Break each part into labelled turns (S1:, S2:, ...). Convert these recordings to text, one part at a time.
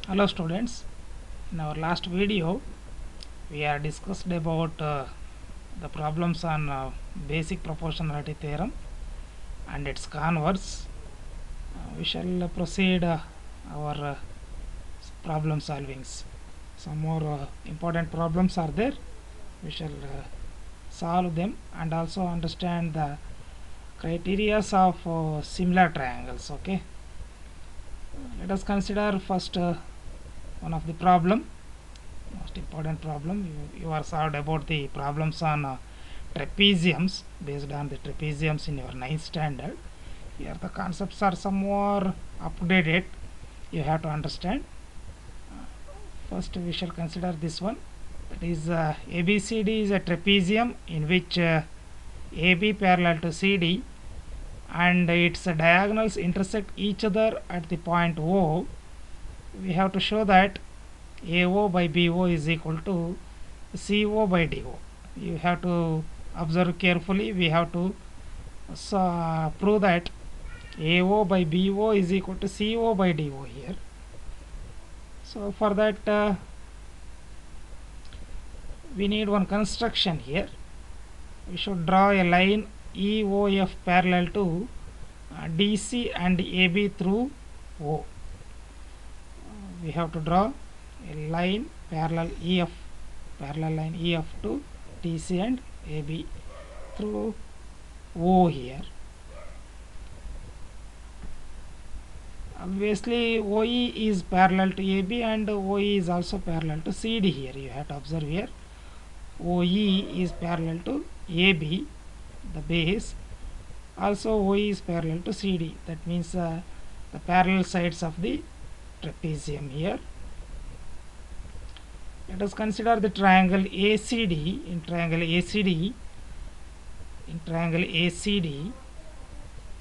S1: Hello students, in our last video we are discussed about the problems on basic proportionality theorem and its converse. We shall proceed our problem solvings. Some more important problems are there. We shall solve them and also understand the criteria of similar triangles. Okay, let us consider first one of the problem, most important problem. You are solved about the problems on trapeziums, based on the trapeziums in your 9th standard. Here the concepts are some more updated, you have to understand. First we shall consider this one, that is ABCD is a trapezium in which AB parallel to CD and its diagonals intersect each other at the point O. We have to show that AO by BO is equal to CO by DO. You have to observe carefully. We have to prove that AO by BO is equal to CO by DO here. So for that we need one construction here. We should draw a line EOF parallel to DC and AB through O. We have to draw a line parallel line EF to DC and AB through O here. Obviously OE is parallel to AB and OE is also parallel to CD here. You have to observe here OE is parallel to AB, the base. Also OE is parallel to CD. That means the parallel sides of the trapezium here. Let us consider the triangle ACD. In triangle ACD,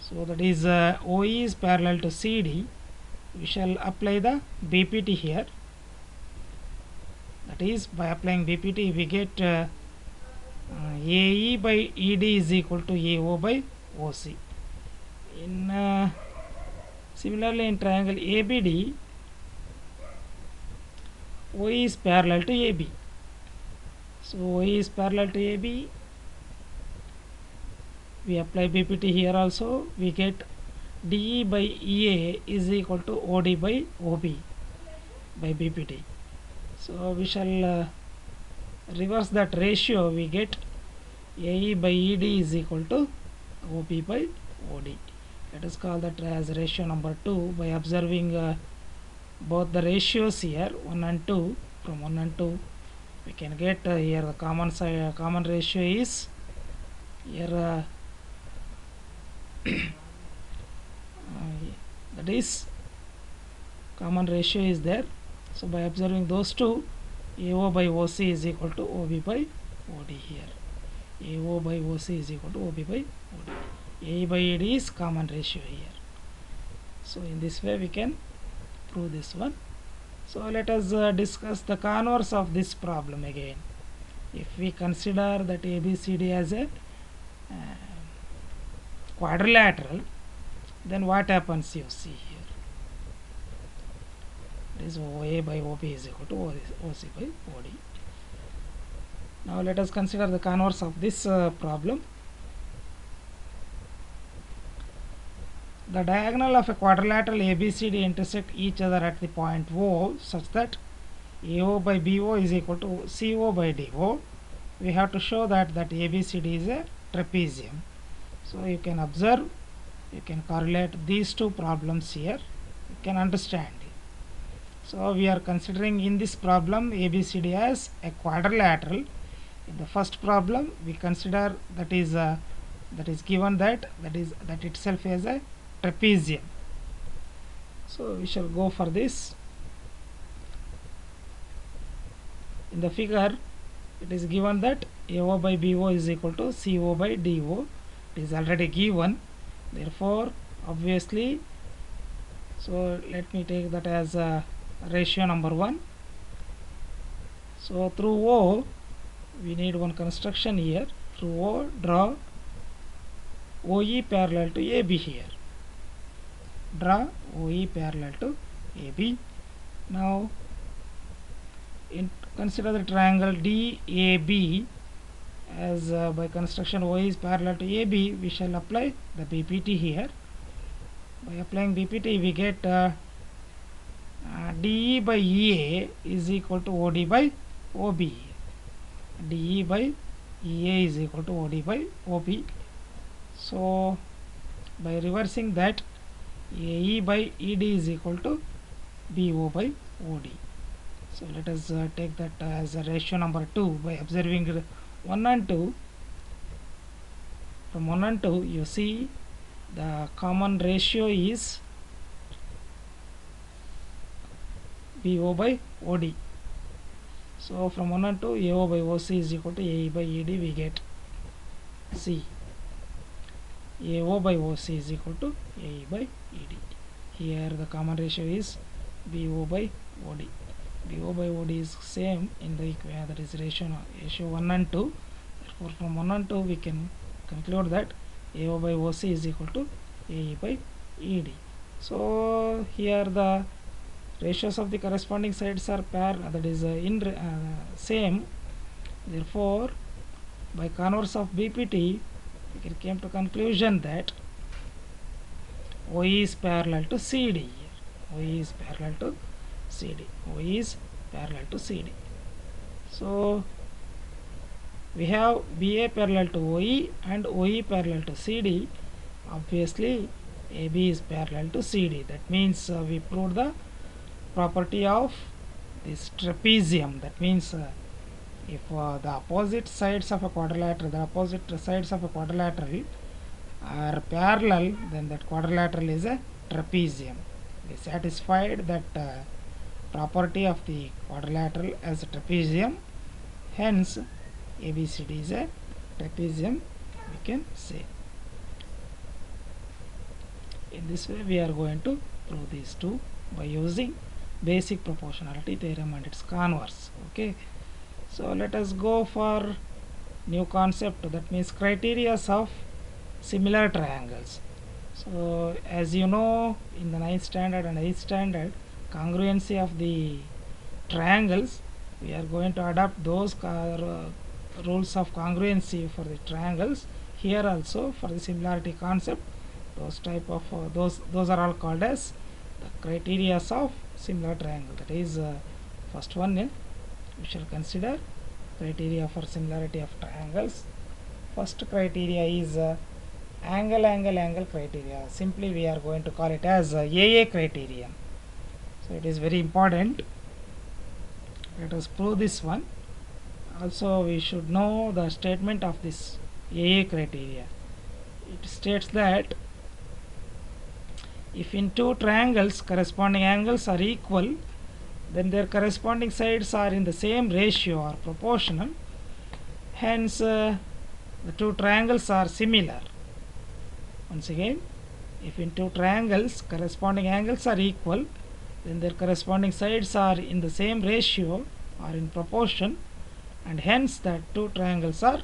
S1: so that is OE is parallel to CD. We shall apply the BPT here. That is, by applying BPT we get AE by ED is equal to AO by OC. Similarly in triangle ABD, OE is parallel to AB. So OE is parallel to AB. We apply BPT here also. We get DE by EA is equal to OD by OB by BPT. So we shall reverse that ratio. We get AE by ED is equal to OB by OD. Let us call that as ratio number 2 by observing both the ratios here 1 and 2. From 1 and 2 we can get here the common ratio is here that is common ratio is there. So by observing those two, AO by OC is equal to OB by OD here. AO by OC is equal to OB by OD. AE by ED is common ratio here. So in this way we can prove this one. So let us discuss the converse of this problem again. If we consider that ABCD as a quadrilateral, then what happens you see here? It is OA by OB is equal to OC by OD. Now let us consider the converse of this problem. The diagonal of a quadrilateral ABCD intersect each other at the point O such that AO by BO is equal to CO by DO. We have to show that ABCD is a trapezium. So you can observe, you can correlate these two problems here, you can understand it. So we are considering in this problem ABCD as a quadrilateral. In the first problem we consider that is given that itself as a trapezium. So we shall go for this. In the figure it is given that AO by BO is equal to CO by DO. It is already given, therefore obviously, so let me take that as ratio number 1. So through O we need one construction here. Through O draw OE parallel to AB here. Draw OE parallel to AB. Now consider the triangle DAB as by construction O is parallel to AB. We shall apply the BPT here. By applying BPT we get DE by EA is equal to OD by OB. DE by EA is equal to OD by OB. So by reversing that, AE by ED is equal to BO by OD. So let us take that as a ratio number 2 by observing 1 and 2. From 1 and 2 you see the common ratio is BO by OD. So from 1 and 2, AO by OC is equal to AE by ED, we get C. AO by OC is equal to AE by ED. Here the common ratio is BO by OD. BO by OD is same in the equation, that is ratio 1 and 2. Therefore from 1 and 2 we can conclude that AO by OC is equal to AE by ED. So here the ratios of the corresponding sides are that is same. Therefore by converse of BPT we came to conclusion that OE is parallel to CD. OE is parallel to CD. OE is parallel to CD. So we have BA parallel to OE and OE parallel to CD. Obviously AB is parallel to CD. That means we proved the property of this trapezium. That means if the opposite sides of a quadrilateral are parallel, then that quadrilateral is a trapezium. We satisfied that property of the quadrilateral as a trapezium. Hence ABCD is a trapezium, we can say. In this way we are going to prove these two by using basic proportionality theorem and its converse. Okay, so let us go for new concept, that means criteria of similar triangles. So as you know, in the 9th standard and 8th standard, congruency of the triangles, we are going to adopt those rules of congruency for the triangles. Here also for the similarity concept, those type of those are all called as the criteria of similar triangle. That is first one, we shall consider criteria for similarity of triangles. First criteria is angle criteria. Simply we are going to call it as AA criterion. So it is very important. Let us prove this one. Also we should know the statement of this AA criteria. It states that if in two triangles corresponding angles are equal, then their corresponding sides are in the same ratio or proportional. Hence the two triangles are similar. Once again, if in two triangles corresponding angles are equal, then their corresponding sides are in the same ratio or in proportion, and hence the two triangles are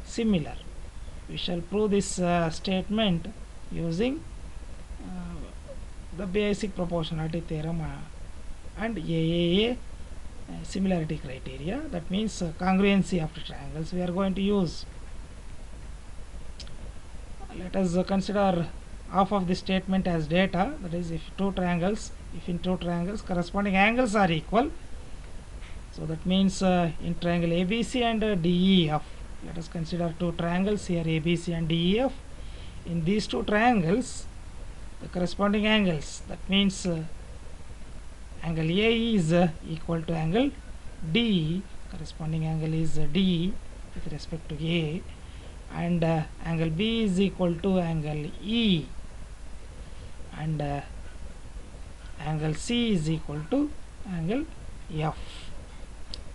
S1: similar. We shall prove this statement using the basic proportionality theorem and AAA similarity criteria. That means congruency of the triangles we are going to use. Let us consider half of the statement as data. That is, if in two triangles corresponding angles are equal, so that means in triangle ABC and DEF, let us consider two triangles here, ABC and DEF. In these two triangles, the corresponding angles, that means angle A is equal to angle D, corresponding angle is D with respect to A, and angle B is equal to angle E, and angle C is equal to angle F.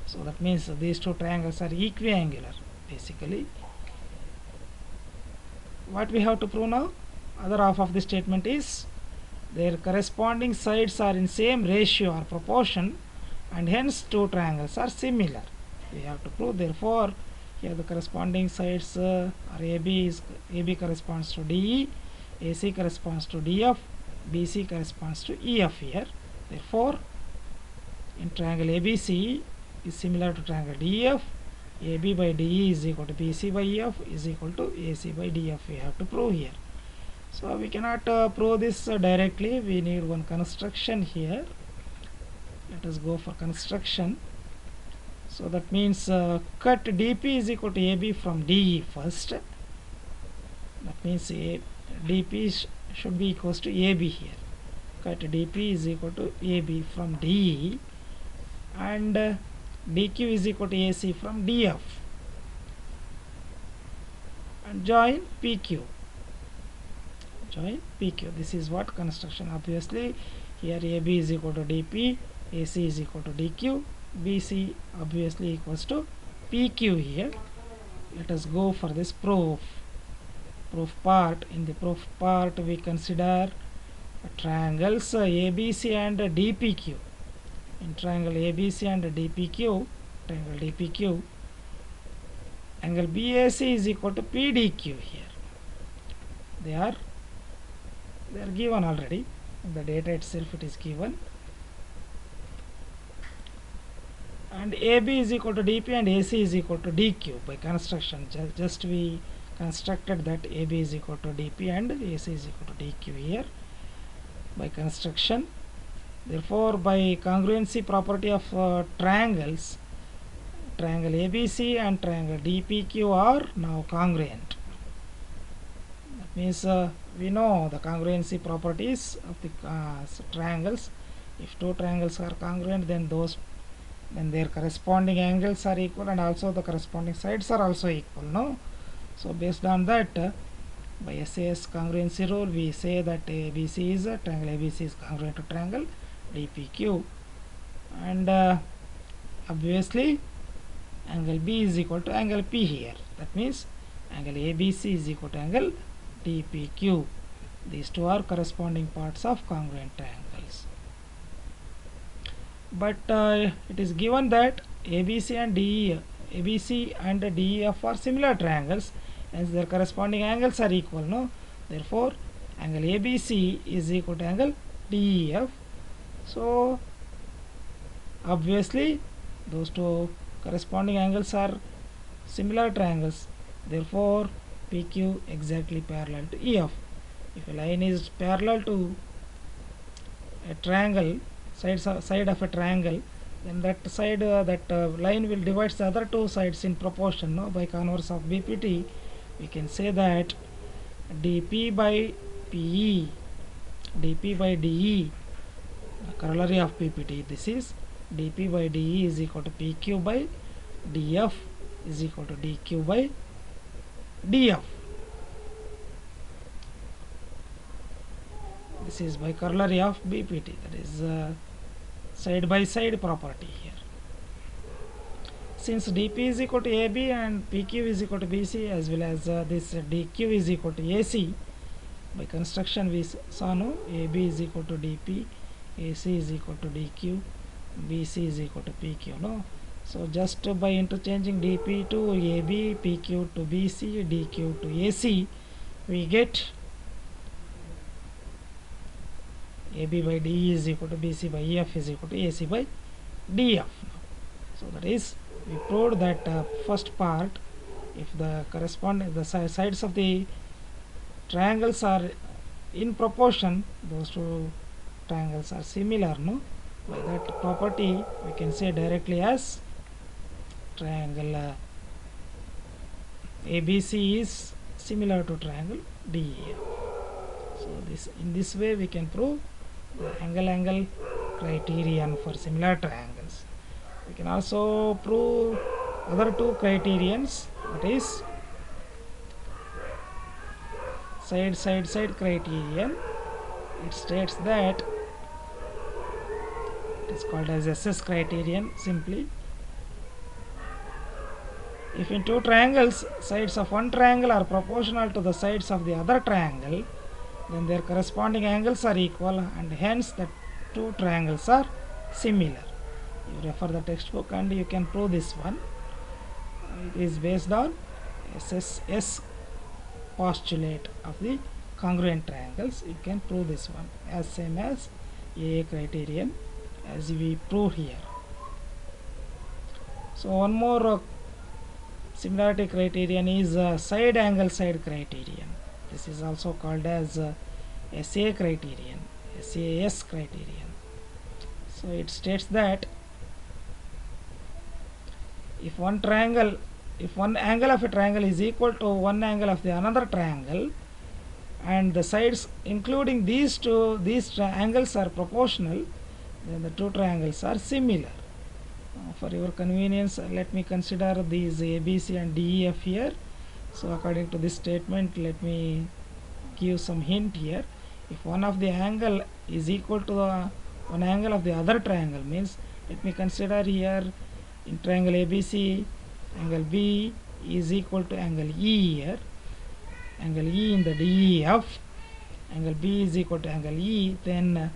S1: So that means these two triangles are equiangular. Basically, what we have to prove now? Other half of the statement is their corresponding sides are in same ratio or proportion, and hence two triangles are similar. We have to prove. Therefore, here the corresponding sides are AB corresponds to DE, AC corresponds to DF, BC corresponds to EF here. Therefore, in triangle ABC is similar to triangle DEF. AB by DE is equal to BC by EF is equal to AC by DF. We have to prove here. So we cannot prove this directly. We need one construction here. Let us go for construction. So that means cut DP is equal to AB from DE first. That means DP should be equals to AB here. Cut DP is equal to AB from DE, and DQ is equal to AC from DF, and join PQ. Join PQ. This is what construction. Obviously here AB is equal to DP, AC is equal to DQ, BC obviously equals to PQ here. Let us go for this proof part. In the proof part we consider triangles ABC and DPQ. In triangle ABC and DPQ, angle BAC is equal to PDQ here. They are given already. The data itself it is given. And AB is equal to DP and AC is equal to DQ by construction. Just we constructed that AB is equal to DP and AC is equal to DQ here by construction. Therefore, by congruency property of triangles, triangle ABC and triangle DPQ are now congruent. That means we know the congruency properties of the triangles. If two triangles are congruent, then their corresponding angles are equal, and also the corresponding sides are also equal. No, so based on that, by SAS congruency rule, we say that ABC is triangle ABC is congruent to triangle DPQ, and obviously angle B is equal to angle P here. That means angle ABC is equal to angle DPQ. These two are corresponding parts of congruent triangles. But it is given that ABC and DEF are similar triangles, and their corresponding angles are equal. No, therefore angle ABC is equal to angle DEF. So obviously those two corresponding angles are similar triangles. Therefore PQ exactly parallel to EF. If a line is parallel to a triangle, side of a triangle, then that side line will divide the other two sides in proportion. No? By converse of BPT, we can say that dP by PE, dP by DE, corollary of PPT. This is dP by DE is equal to PQ by DF is equal to DQ by DF. This is by corollary of BPT, that is side by side property here. Since dP is equal to AB and PQ is equal to BC, as well as this DQ is equal to AC, by construction we saw, no, AB is equal to DP, AC is equal to DQ, BC is equal to PQ. No, so just by interchanging dP to AB, PQ to BC, DQ to AC, we get AB by DE is equal to BC by EF is equal to AC by DF. So that is, we proved that first part, if the sides of the triangles are in proportion, those two triangles are similar. No, by that property we can say directly as triangle ABC is similar to triangle DEF. So in this way we can prove the angle criterion for similar triangles. We can also prove other two criterions, that is side criterion. It states that it is called as SS criterion. Simply, if in two triangles sides of one triangle are proportional to the sides of the other triangle, then their corresponding angles are equal, and hence the two triangles are similar. You refer the textbook and you can prove this one. It is based on SSS postulate of the congruent triangles. You can prove this one as same as AA criterion as we prove here. So one more similarity criterion is side angle side criterion. This is also called as SA criterion, SAS criterion. So it states that if one angle of a triangle is equal to one angle of the another triangle, and the sides including these angles are proportional, then the two triangles are similar. For your convenience, let me consider these ABC and DEF here. So according to this statement, let me give some hint here. If one of the angle is equal to one angle of the other triangle, means let me consider here in triangle ABC, angle B is equal to angle E here, angle E in the DEF, angle B is equal to angle E, then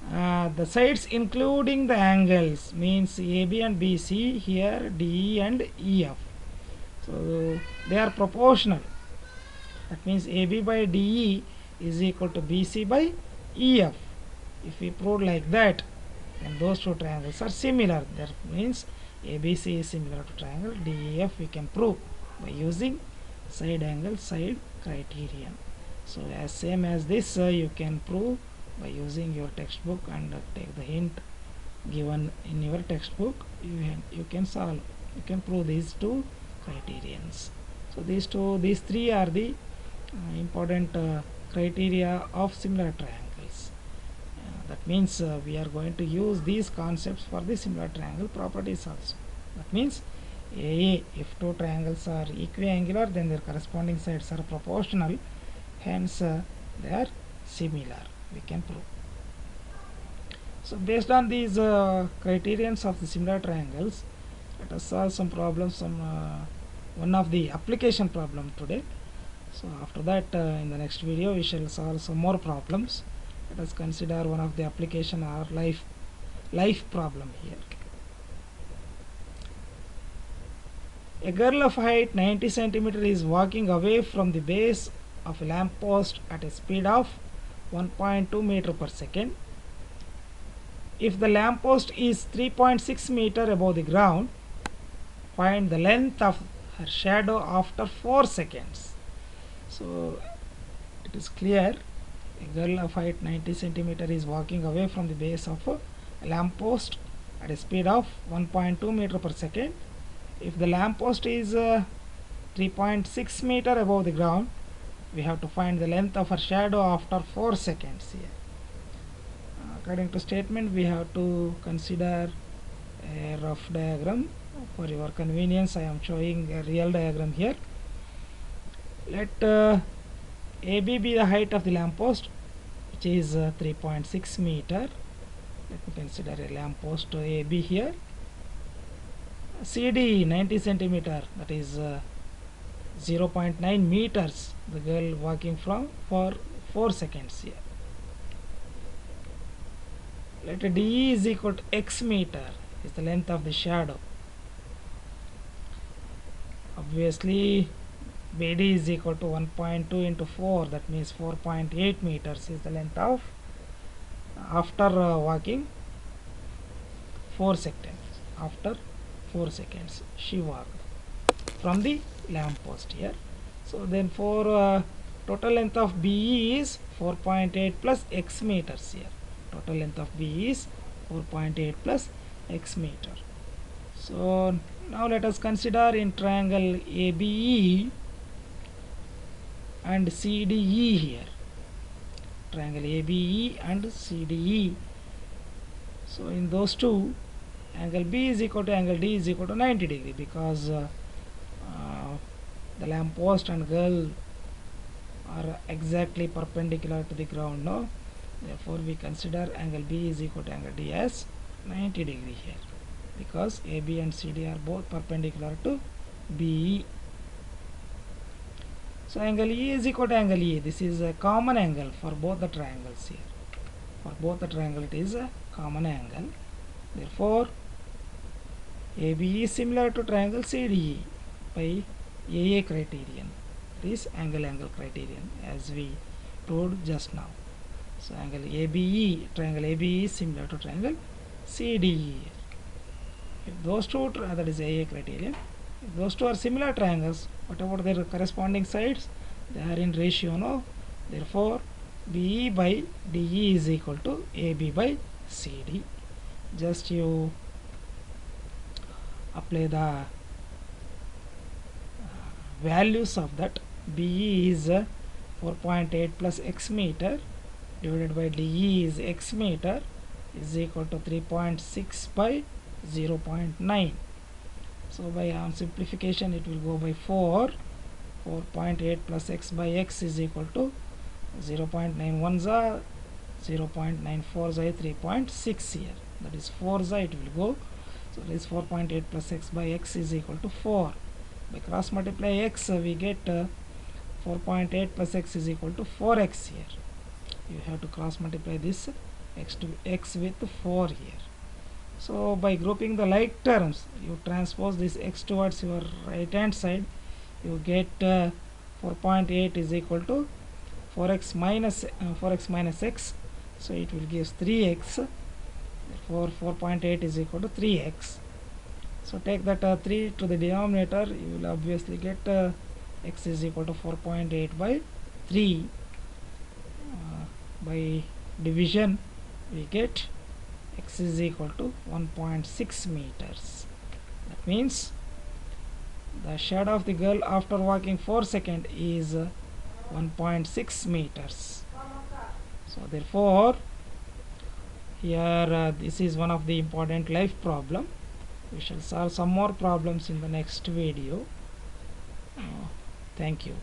S1: the sides including the angles means AB and BC here, DE and EF. So they are proportional. That means AB by DE is equal to BC by EF. If we prove like that, then those two triangles are similar. That means ABC is similar to triangle DEF. We can prove by using side angle side criterion. So as same as this, you can prove by using your textbook and take the hint given in your textbook. You can solve. You can prove these two criterions. So these three are the important criteria of similar triangles. That means we are going to use these concepts for the similar triangle properties also. That means AA, if two triangles are equiangular, then their corresponding sides are proportional, hence they are similar. We can prove. So based on these criterions of the similar triangles, let us solve some problems, one of the application problem today. So after that, in the next video we shall solve some more problems. Let us consider one of the application or life problem here. A girl of height 90 centimeter is walking away from the base of a lamp post at a speed of 1.2 meter per second. If the lamp post is 3.6 meter above the ground, find the length of her shadow after 4 seconds. So it is clear, a girl of height 90 centimeter is walking away from the base of a lamp post at a speed of 1.2 meter per second. If the lamp post is 3.6 meter above the ground, we have to find the length of her shadow after 4 seconds here. According to statement, we have to consider a rough diagram. For your convenience, I am showing a real diagram here. Let AB be the height of the lamp post, which is 3.6 meter. Let me consider a lamp post AB here. CD 90 centimeter, that is 0.9 meters. The girl walking from for 4 seconds here. Let DE is equal to x meter, is the length of the shadow. Obviously BD is equal to 1.2 into 4, that means 4.8 meters is the length of after walking 4 seconds. After 4 seconds she walked from the lamp post here. So then for total length of BE is 4.8 plus x meters here. Total length of BE is 4.8 plus x meter. So now let us consider in triangle ABE and CDE here. Triangle ABE and CDE. So in those two, angle B is equal to angle D is equal to 90 degree, because the lamp post and girl are exactly perpendicular to the ground. No, therefore we consider angle B is equal to angle D as 90 degree here, because AB and CD are both perpendicular to BE. So angle E is equal to angle E. This is a common angle for both the triangles here. For both the triangle it is a common angle. Therefore ABE is similar to triangle CDE by AA criterion. It is angle criterion, as we told just now. So angle ABE, triangle ABE is similar to triangle CDE. If those two, that is AA criterion. If those two are similar triangles, what about their corresponding sides? They are in ratio, no? Therefore, BE by DE is equal to AB by CD. Just you apply the values of that. BE is 4.8 plus x meter divided by DE is x meter is equal to 3.6 by 0.9. So by simplification it will go by 4.8 plus x by x is equal to 0.91 za 0.94 za 3.6 here, that is 4 za it will go. So that is 4.8 plus x by x is equal to 4. By cross multiply x we get 4.8 plus x is equal to 4x here. You have to cross multiply this x with 4 here. So by grouping the like terms, you transpose this x towards your right hand side, you get 4.8 is equal to 4x minus x, so it will give 3x. Therefore 4.8 is equal to 3x. So take that 3 to the denominator, you will obviously get x is equal to 4.8 by 3. By division we get x is equal to 1.6 meters. That means the shadow of the girl after walking 4 seconds is 1.6 meters. So therefore here this is one of the important life problem. We shall solve some more problems in the next video. Thank you.